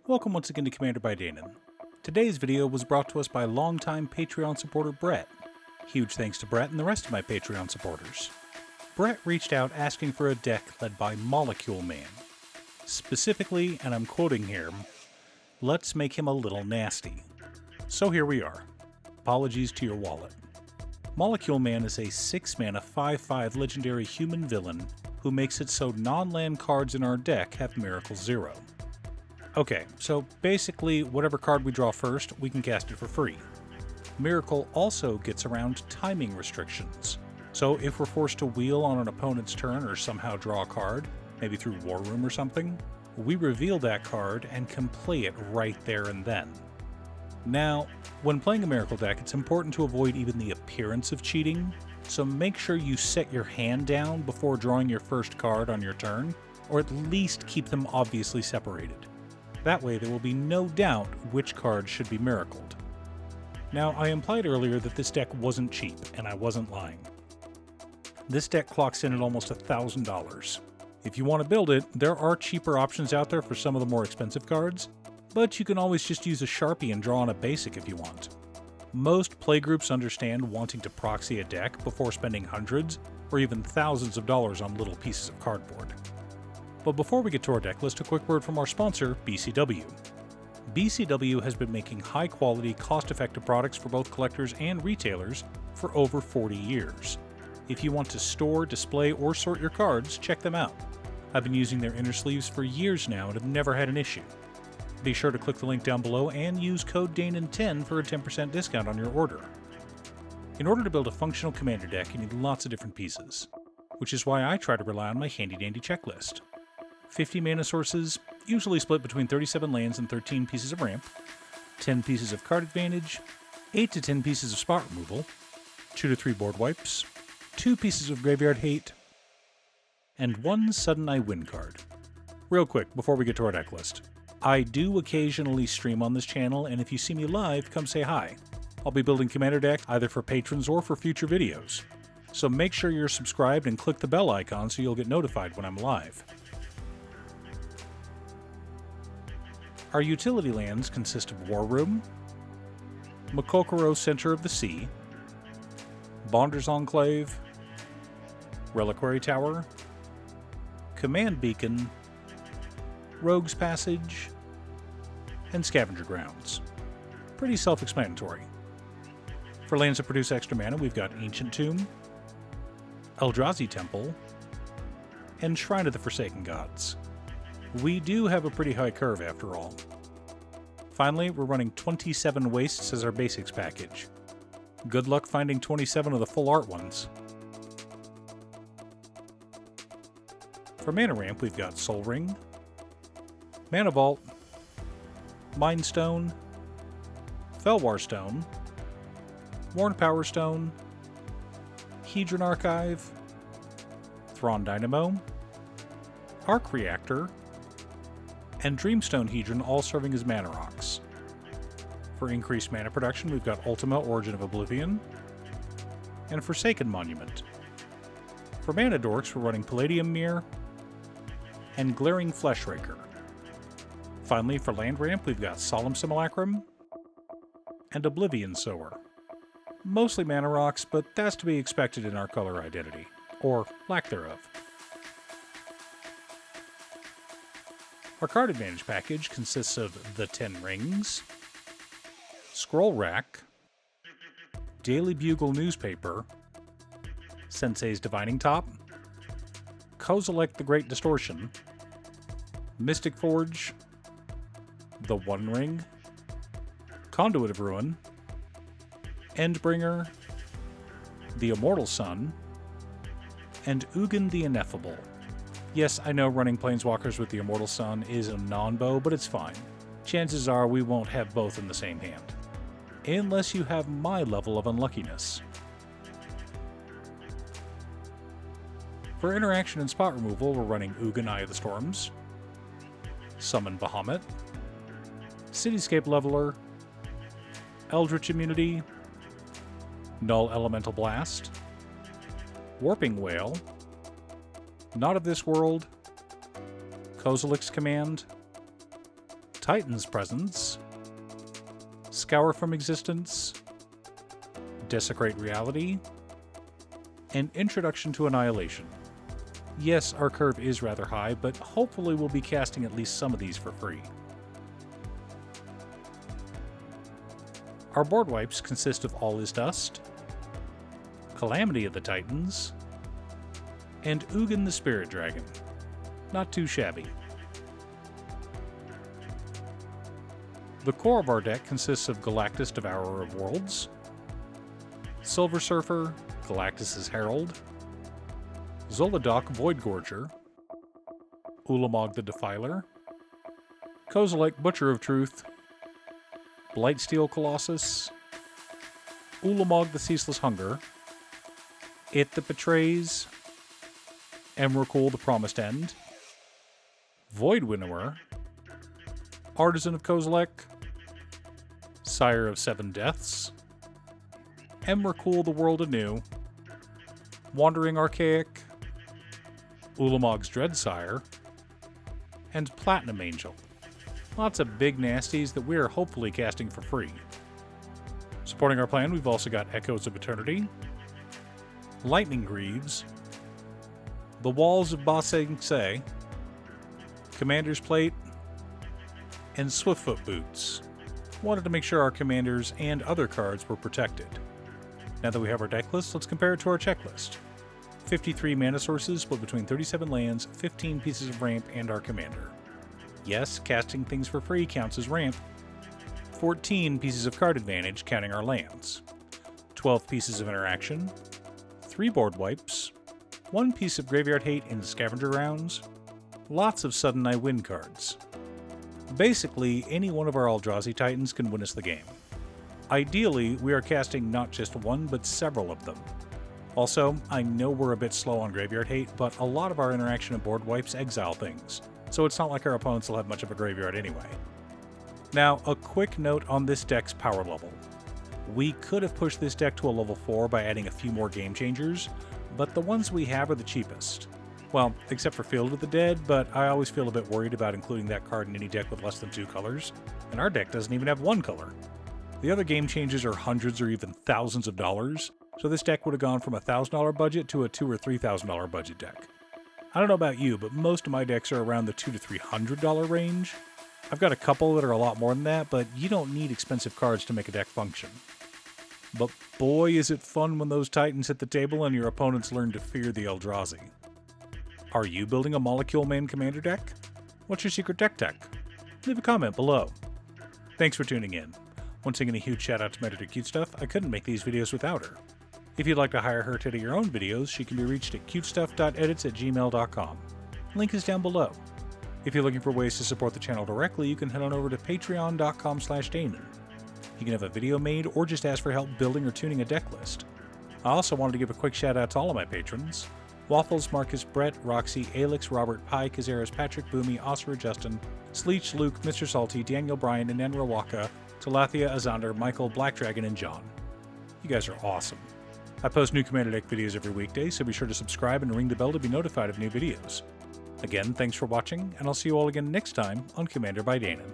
Welcome once again to Commander by Danon. Today's video was brought to us by longtime Patreon supporter Brett. Huge thanks to Brett and the rest of my Patreon supporters. Brett reached out asking for a deck led by Molecule Man. Specifically, and I'm quoting here, "Let's make him a little nasty." So here we are. Apologies to your wallet. Molecule Man is a 6-mana 5/5 legendary human villain who makes it so non-land cards in our deck have Miracle 0. Okay, so basically whatever card we draw first, we can cast it for free. Miracle also gets around timing restrictions. So if we're forced to wheel on an opponent's turn or somehow draw a card, maybe through War Room or something, we reveal that card and can play it right there and then. Now, when playing a Miracle deck, it's important to avoid even the appearance of cheating, so make sure you set your hand down before drawing your first card on your turn, or at least keep them obviously separated. That way there will be no doubt which card should be miracled. Now, I implied earlier that this deck wasn't cheap, and I wasn't lying. This deck clocks in at almost $1,000. If you want to build it, there are cheaper options out there for some of the more expensive cards, but you can always just use a Sharpie and draw on a basic if you want. Most playgroups understand wanting to proxy a deck before spending hundreds or even thousands of dollars on little pieces of cardboard. But before we get to our deck list, a quick word from our sponsor, BCW. BCW has been making high-quality, cost-effective products for both collectors and retailers for over 40 years. If you want to store, display, or sort your cards, check them out. I've been using their inner sleeves for years now and have never had an issue. Be sure to click the link down below and use code DANON10 for a 10% discount on your order. In order to build a functional commander deck, you need lots of different pieces, which is why I try to rely on my handy-dandy checklist. 50 mana sources, usually split between 37 lands and 13 pieces of ramp, 10 pieces of card advantage, 8 to 10 pieces of spot removal, 2 to 3 board wipes, 2 pieces of graveyard hate, and 1 sudden I win card. Real quick, before we get to our deck list. I do occasionally stream on this channel, and if you see me live, come say hi. I'll be building commander decks either for patrons or for future videos. So make sure you're subscribed and click the bell icon so you'll get notified when I'm live. Our utility lands consist of War Room, Mokokoro Center of the Sea, Bonder's Enclave, Reliquary Tower, Command Beacon, Rogue's Passage, and Scavenger Grounds. Pretty self-explanatory. For lands that produce extra mana, we've got Ancient Tomb, Eldrazi Temple, and Shrine of the Forsaken Gods. We do have a pretty high curve after all. Finally, we're running 27 Wastes as our basics package. Good luck finding 27 of the full art ones. For mana ramp, we've got Soul Ring, Mana Vault, Mind Stone, Felwar Stone, Worn Power Stone, Hedron Archive, Thrawn Dynamo, Arc Reactor, and Dreamstone Hedron, all serving as mana rocks. For increased mana production, we've got Ultima Origin of Oblivion, and Forsaken Monument. For mana dorks, we're running Palladium Mirror and Glaring Fleshraker. Finally, for land ramp, we've got Solemn Simulacrum and Oblivion Sower. Mostly mana rocks, but that's to be expected in our color identity, or lack thereof. Our card advantage package consists of the 10 Rings, Scroll Rack, Daily Bugle Newspaper, Sensei's Divining Top, Kozilek the Great Distortion, Mystic Forge, the One Ring, Conduit of Ruin, Endbringer, the Immortal Sun, and Ugin the Ineffable. Yes, I know running Planeswalkers with the Immortal Sun is a non-bow, but it's fine. Chances are we won't have both in the same hand. Unless you have my level of unluckiness. For interaction and spot removal, we're running Ugin Eye of the Storms, Summon Bahamut, Cityscape Leveler, Eldritch Immunity, Null Elemental Blast, Warping Whale, Not of This World, Kozilek's Command, Titan's Presence, Scour from Existence, Desecrate Reality, and Introduction to Annihilation. Yes, our curve is rather high, but hopefully we'll be casting at least some of these for free. Our board wipes consist of All Is Dust, Calamity of the Titans, and Ugin the Spirit Dragon. Not too shabby. The core of our deck consists of Galactus, Devourer of Worlds, Silver Surfer, Galactus' Herald, Zolodok, Voidgorger, Ulamog the Defiler, Kozilek, Butcher of Truth, Blightsteel Colossus, Ulamog the Ceaseless Hunger, It That Betrays, Emrakul the Promised End, Void Winnower, Artisan of Kozilek, Sire of Seven Deaths, Emrakul the World Anew, Wandering Archaic, Ulamog's Dreadsire, and Platinum Angel. Lots of big nasties that we're hopefully casting for free. Supporting our plan, we've also got Echoes of Eternity, Lightning Greaves, The Walls of Ba Sing Se, Commander's Plate, and Swiftfoot Boots. Wanted to make sure our commanders and other cards were protected. Now that we have our deck list, let's compare it to our checklist. 53 mana sources split between 37 lands, 15 pieces of ramp, and our commander. Yes, casting things for free counts as ramp. 14 pieces of card advantage, counting our lands. 12 pieces of interaction. 3 board wipes. 1 piece of graveyard hate in scavenger rounds. Lots of sudden I win cards. Basically, any one of our Eldrazi Titans can win us the game. Ideally, we are casting not just one, but several of them. Also, I know we're a bit slow on graveyard hate, but a lot of our interaction and board wipes exile things, so it's not like our opponents will have much of a graveyard anyway. Now, a quick note on this deck's power level. We could have pushed this deck to a level 4 by adding a few more game changers, but the ones we have are the cheapest. Well, except for Field of the Dead, but I always feel a bit worried about including that card in any deck with less than 2 colors, and our deck doesn't even have 1 color. The other game changes are hundreds or even thousands of dollars, so this deck would have gone from a $1,000 budget to a $2,000 or $3,000 budget deck. I don't know about you, but most of my decks are around the $200 to $300 range. I've got a couple that are a lot more than that, but you don't need expensive cards to make a deck function. But boy is it fun when those Titans hit the table and your opponents learn to fear the Eldrazi. Are you building a Molecule Man Commander deck? What's your secret deck tech? Leave a comment below. Thanks for tuning in. Once again, a huge shout out to my editor Cutestuff. I couldn't make these videos without her. If you'd like to hire her to edit your own videos, she can be reached at cutestuff.edits@gmail.com. Link is down below. If you're looking for ways to support the channel directly, you can head on over to patreon.com/Danon. You can have a video made or just ask for help building or tuning a deck list. I also wanted to give a quick shout out to all of my patrons. Waffles, Marcus, Brett, Roxy, Alex, Robert, Pi, Kazaris, Patrick, Boomy, Oscar, Justin, Sleech, Luke, Mr. Salty, Daniel, Bryan, and Nenra Waka, Talathia, Azander, Michael, Black Dragon, and John. You guys are awesome. I post new Commander Deck videos every weekday, so be sure to subscribe and ring the bell to be notified of new videos. Again, thanks for watching, and I'll see you all again next time on Commander by Danon.